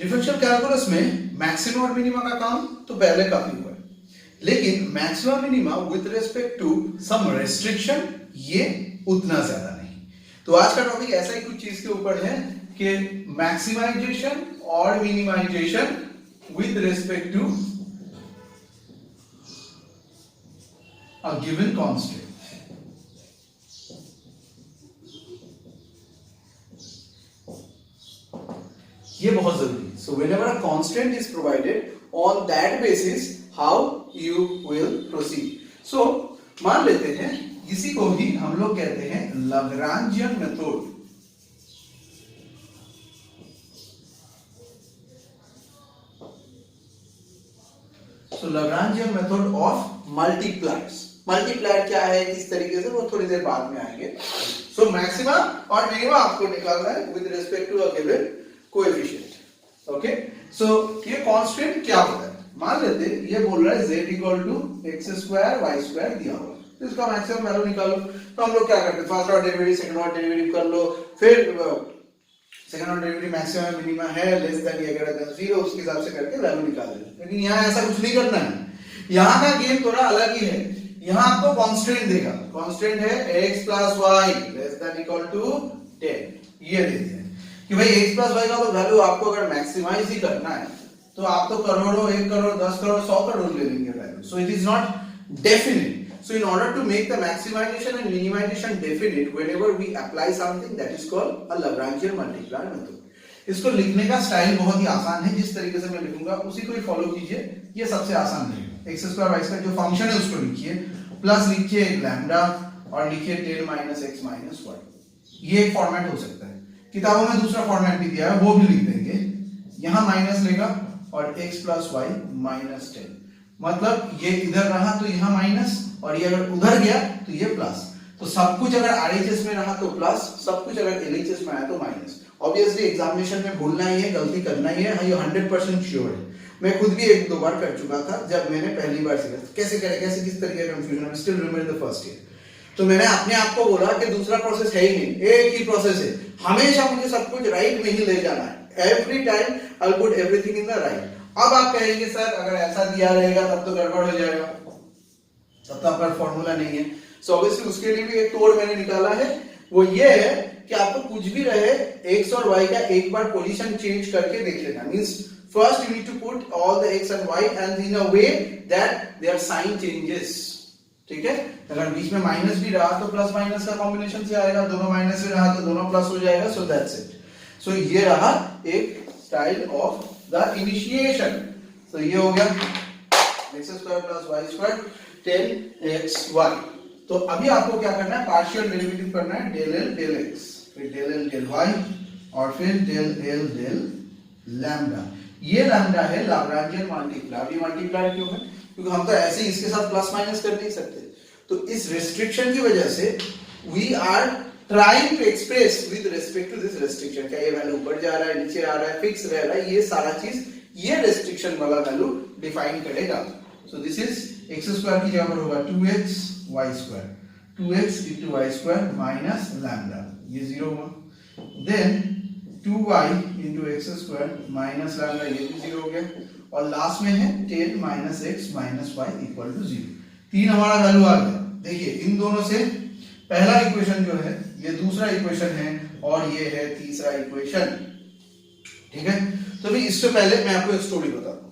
Differential calculus में maxima और minima का काम तो पहले काफी हुआ है, लेकिन maxima minima with respect to some restriction ये उतना ज्यादा नहीं। तो आज का टॉपिक ऐसा ही कुछ चीज के ऊपर है कि मैक्सिमाइजेशन और minimization with respect to a given constant. ये बहुत जरूरी है। So whenever a constant is provided on that basis how you will proceed. So मान लेते हैं इसी को ही हम लोग कहते हैं Lagrangian method. So Lagrangian method of multipliers. Multiplier क्या है, किस तरीके से, वो थोड़ी देर बाद में आएंगे। सो मैक्सिमा और मिनिमा आपको निकालना है with respect to a given coefficient. Okay, so ये कांस्टेंट क्या होता है, मान लेते ये बोल रहा है z equal to x square y square दिया हुआ, तो इसका मैक्सिमम वैल्यू निकालो। तो हम लोग क्या करते हैं, first order derivative second order derivative कर लो, फिर second order derivative maximum minima है लेस देन या ग्रेटर देन 0, उसके हिसाब से करके वैल्यू निकाल लो। लेकिन यहाँ ऐसा कुछ नहीं करना है, यहाँ का गेम थोड़ा अलग ही है। यहाँ आपको कांस्टेंट देगा, कांस्टेंट है x plus y less than equal to 10, ये दे दिया कि भाई x प्लस वाई का तो वैल्यू आपको अगर मैक्सिमाइज ही करना है तो आप तो करोड़ों, 1 करोड़, 10 करोड़, 100 करोड़ ले लेंगे value. So it is not definite. So in order to make the maximization and minimization definite, whenever we apply something, that is called a Lagrangian multiplier method. इसको लिखने का स्टाइल बहुत ही आसान है, जिस तरीके से मैं लिखूंगा उसी को ही फॉलो कीजिए, ये सबसे आसान रहेगा। एक्स स्क्वायर वाई स्क्वायर जो फंक्शन है उसको लिखिए, प्लस लिखिए एक लैम्डा और लिखिए 10 माइनस एक्स माइनस वाई। ये एक फॉर्मेट हो सकता है, किताबों में दूसरा फॉर्मेट भी दिया है वो भी लिख देंगे। यहाँ माइनस लेगा और एक्स प्लस वाई माइनस 10, मतलब ये इधर रहा तो यहाँ माइनस, और ये अगर उधर गया तो ये प्लस। तो सब कुछ अगर आरएचएस में रहा तो प्लस, सब कुछ अगर एलएचएस में आया तो माइनस। ऑब्वियसली एग्जामिनेशन में भूलना ही है, गलती करना ही है, ये 100% श्योर है। मैं खुद भी 1-2 बार कर चुका था जब मैंने पहली बार सीखा कैसे करें, कैसे किस तरीके का confusion, I still remember the first year. तो मैंने अपने आप को बोला कि दूसरा प्रोसेस है ही नहीं, एक ही प्रोसेस है, हमेशा मुझे सब कुछ राइट में ही ले जाना है। Every time I will put everything in the right. अब आप कहेंगे सर अगर ऐसा दिया रहेगा तब तो गड़बड़ हो जाएगा, तब तो आपका फॉर्मूला नहीं है। सो ऑब्वियसली उसके लिए भी एक तोड़ मैंने निकाला है, वो ये है कि आपको कुछ भी रहे x और y का एक बार पोजीशन चेंज करके देख लेना। Means first you need to put all the x and y and in a way that their sign changes. ठीक है, अगर बीच में माइनस भी रहा तो प्लस माइनस का कॉम्बिनेशन से आएगा, दोनों माइनस में रहा तो दोनों प्लस हो जाएगा। So that's it. सो ये रहा एक स्टाइल ऑफ द इनिशिएशन। तो ये हो गया x square plus y square 10xy। तो अभी आपको क्या करना है, पार्शियल डेरिवेटिव करना है, डेल l डेल x, फिर डेल l डेल y और फिर डेल l डेल लैम्डा। ये लैम्डा है लैग्रांजियन मल्टीप्लायर। ये मल्टीप्लायर क्यों है, क्योंकि हम तो ऐसे ही इसके साथ प्लस माइनस कर नहीं सकते। तो इस रिस्ट्रिक्शन की वजह से we are trying to express with respect to this restriction. क्या ये वैल्यू ऊपर जा रहा है, नीचे आ रहा है, फिक्स रह रहा है, ये सारा चीज ये रिस्ट्रिक्शन वाला वैल्यू डिफाइन करेगा। So this is x square की जगह पर होगा 2x y square, 2x into y square minus lambda, ये 0 हुआ। Then 2y into x square minus lambda, ये भी 0 हो गया। और लास्ट में है 10 minus x minus y equal to 0। 3 हमारा वैल्यू आ गया। देखिए इन दोनों से पहला इक्वेशन जो है ये दूसरा इक्वेशन है और ये है तीसरा इक्वेशन। ठीक है, तो अभी इससे पहले मैं आपको एक स्टोरी बताता हूं।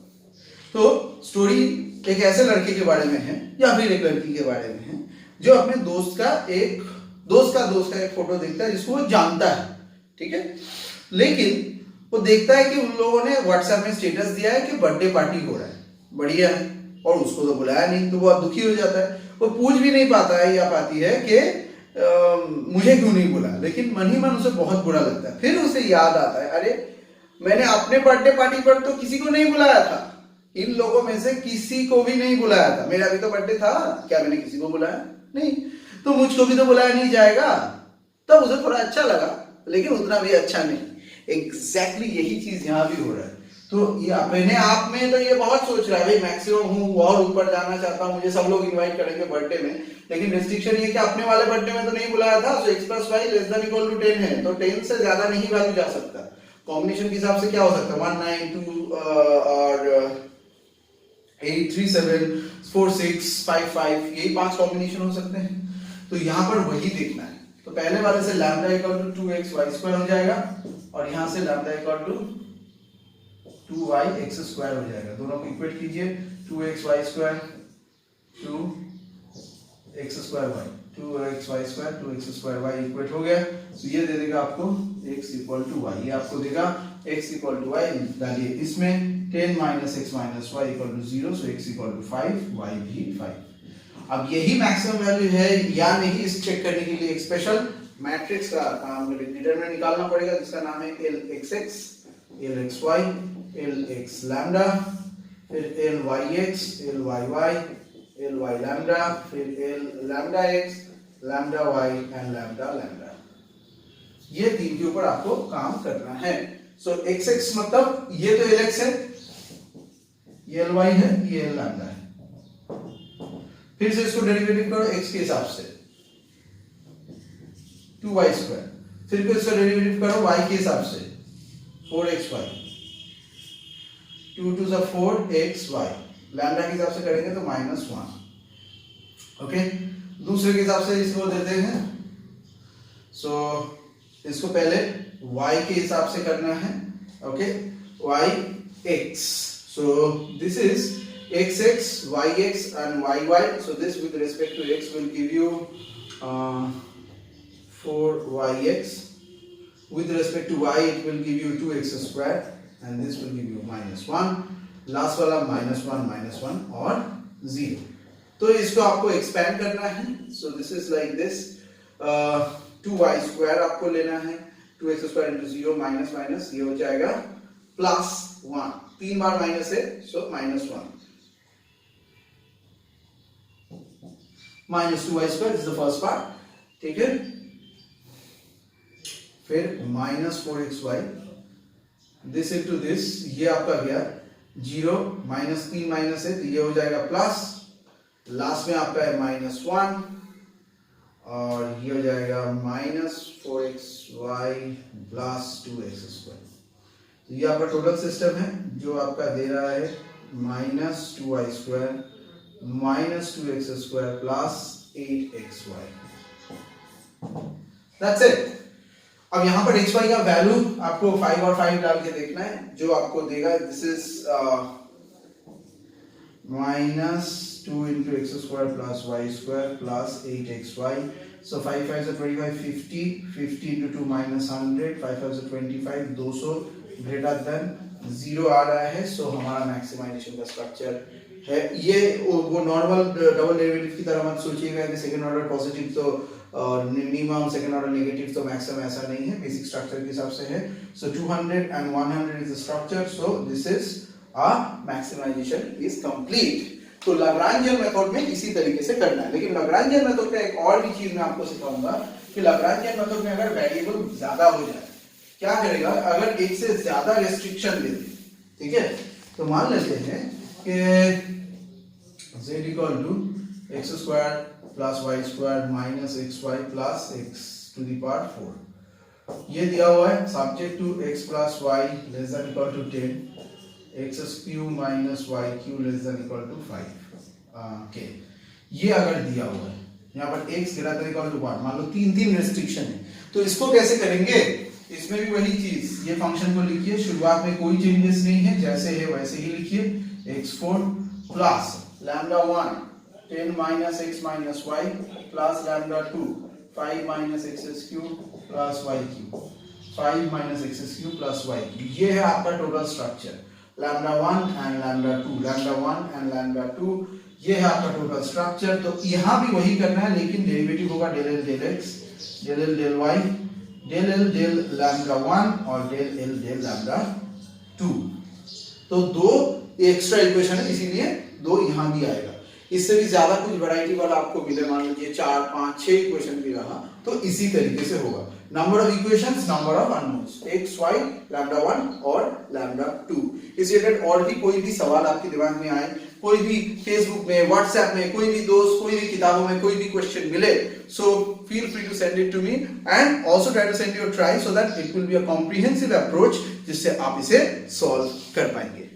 तो स्टोरी एक ऐसे लड़के के बारे में है या फिर एक लड़की के बारे में है जो अपने दोस्त का एक फोटो देखता है जिसको वो जानता है। ठीक है, लेकिन वो देखता है कि उन लोगों ने व्हाट्सएप में स्टेटस दिया है कि बर्थडे पार्टी हो रहा है, बढ़िया है, और उसको तो बुलाया नहीं। तो वो दुखी हो जाता है, वो पूछ भी नहीं पाता है या पाती है कि मुझे क्यों नहीं बुलाया, लेकिन मन ही मन उसे बहुत बुरा लगता है। फिर उसे याद आता है, अरे मैंने अपने बर्थडे पार्टी पर तो किसी को नहीं बुलाया था, इन लोगों में से किसी को भी नहीं बुलाया था, मेरा भी तो बर्थडे था, क्या मैंने किसी को बुलाया नहीं, तो मुझको भी तो बुलाया नहीं जाएगा। तब उसे थोड़ा अच्छा लगा, लेकिन उतना भी अच्छा नहीं। एग्जैक्टली यही चीज यहाँ भी हो रहा है। तो ये अपने आप में तो ये बहुत सोच रहा है, भाई मैक्सिमम हूँ और ऊपर जाना चाहता हूँ, मुझे सब लोग इनवाइट करेंगे बर्थडे में, लेकिन रिस्ट्रिक्शन ये कि अपने वाले बर्थडे में तो नहीं बुलाया था। So x plus y less than equal to 10 है, तो 10 से ज्यादा नहीं वैल्यू जा सकता। कॉम्बिनेशन के हिसाब से क्या हो सकता है 192 और 8374655 यही 5 कॉम्बिनेशन हो सकते हैं। तो यहाँ पर वही देखना है। तो पहले वाले से लैम्डा इक्वल टू 2xy² हो जाएगा और यहाँ से लैम्डा इक्वल टू 2yx² हो जाएगा। दोनों को इक्वेट कीजिए 2xy² 2x²y 2xy² 2x²y equate हो गया। तो ये दे देगा आपको x इक्वल टू y, ये आपको देगा x इक्वल टू y। डालिए इसमें 10 - x - y equal to 0, so x equal to 5, y भी 5। अब यही मैक्सिमम वैल्यू है या नहीं इस चेक करने के लिए एक स्पेशल मैट्रिक्स का डिटरमिनेंट निकालना पड़ेगा जिसका नाम है LXX, LXY, LX लैम्डा, फिर LYX, LYY, LY लैम्डा, फिर L lambda X, lambda Y and lambda lambda. ये तीन के ऊपर आपको काम करना है। सो XX मतलब ये तो LX है, ये LY है, ये L लैम्डा है। फिर से इसको डेरिवेटिव करो x के हिसाब से 2y², फिर इसको डेरिवेटिव करो y के हिसाब से 4xy, 2 × 2 = 4xy, लैम्डा के हिसाब से करेंगे तो -1। ओके, दूसरे के हिसाब से इसको देते हैं। सो इसको पहले y के हिसाब से करना है। Okay, yx, so this is xx, yx and yy. So this with respect to x will give you 4yx. With respect to y it will give you 2x² and this will give you -1. Last वाला -1 और 0। तो इसको आपको expand करना है। सो this is like this 2y² आपको लेना है, 2x² × 0 माइनस ये हो जाएगा +1, 3 बार माइनस है सो -1 -2y² is the first part. ठीक है, फिर -4xy, दिस इनटू दिस, ये आपका गया 0, -3 माइनस है तो ये हो जाएगा प्लस, लास्ट में आपका है -1 और ये हो जाएगा -4xy प्लस 2x²। तो ये आपका टोटल सिस्टम है जो आपका दे रहा है -2y² -2x² plus 8xy। That's it। अब यहाँ पर xy का वैल्यू आपको 5 और 5 डाल के देखना है, जो आपको देगा this is -2 × x² plus y² plus 8xy। सो 5 5 से 25, 50 × 2 -100, 5 5 से 25, 200 ग्रेटर देन 0 आ रहा है। सो हमारा मैक्सिमाइजेशन का स्ट्रक्चर है ये। वो नॉर्मल डबल डेरिवेटिव की तरह मत सोचिएगा कि सेकंड ऑर्डर पॉजिटिव तो मिनिमम, सेकंड ऑर्डर नेगेटिव तो मैक्सिमम, ऐसा नहीं है। बेसिक स्ट्रक्चर के हिसाब से है। So 200 and 100 is the structure. So this is a maximization is complete. तो लैग्रांजियन मेथड में इसी तरीके से करना है। लेकिन लैग्रांजियन मेथड का एक और भी चीज मैं आपको सिखाऊंगा कि लैग्रांजियन मेथड में अगर वेरिएबल ज्यादा हो जाए क्या करेगा, अगर एक से ज्यादा रेस्ट्रिक्शन ले दे, ठीक है, तो मान लेते हैं कि z equal to x² plus y² minus xy plus x to the power 4, ये दिया हुआ है subject to x plus y less than equal to 10, x³ minus y³ less than equal to 5। Okay, ये अगर दिया हुआ है यहाँ पर x greater than equal to 1, मान लो 3 रेस्ट्रिक्शन है, तो इसको कैसे करेंगे? इसमें भी वही चीज, ये फंक्शन को लिखिए, शुरुआत में कोई चेंजेस नहीं है, जैसे है वैसे ही लिखिए। x4 plus λ1 10 - x - y plus λ2 5 - x³ plus y³ 5 - x³ plus y³। ये है आपका टोटल स्ट्रक्चर, λ1 एंड λ2, λ1 एंड λ2, ये है आपका टोटल स्ट्रक्चर। तो यहाँ भी वही करना है, लेकिन डेरिवेटिव होगा del L del x, del L del y, del L del λ1 और del L del λ2। तो 2 एक्स्ट्रा इक्वेशन है, इसीलिए 2 यहाँ भी आएगा। इससे भी ज्यादा कुछ वैरायटी वाला आपको मिले, मान लीजिए 4 5 6 इक्वेशन भी रहा, तो इसी तरीके से होगा। Number of equations, number of unknowns, x y λ1 और λ2। इस रिलेटेड और भी कोई भी सवाल आपके दिमाग में आए कोई भी फेसबुक में, व्हाट्सएप में, कोई भी दोस्त, कोई भी किताबों में कोई भी क्वेश्चन मिले, so feel free to send it to me and also try to send your try so that it will be a comprehensive approach जिससे आप इसे सॉल्व कर पाएंगे।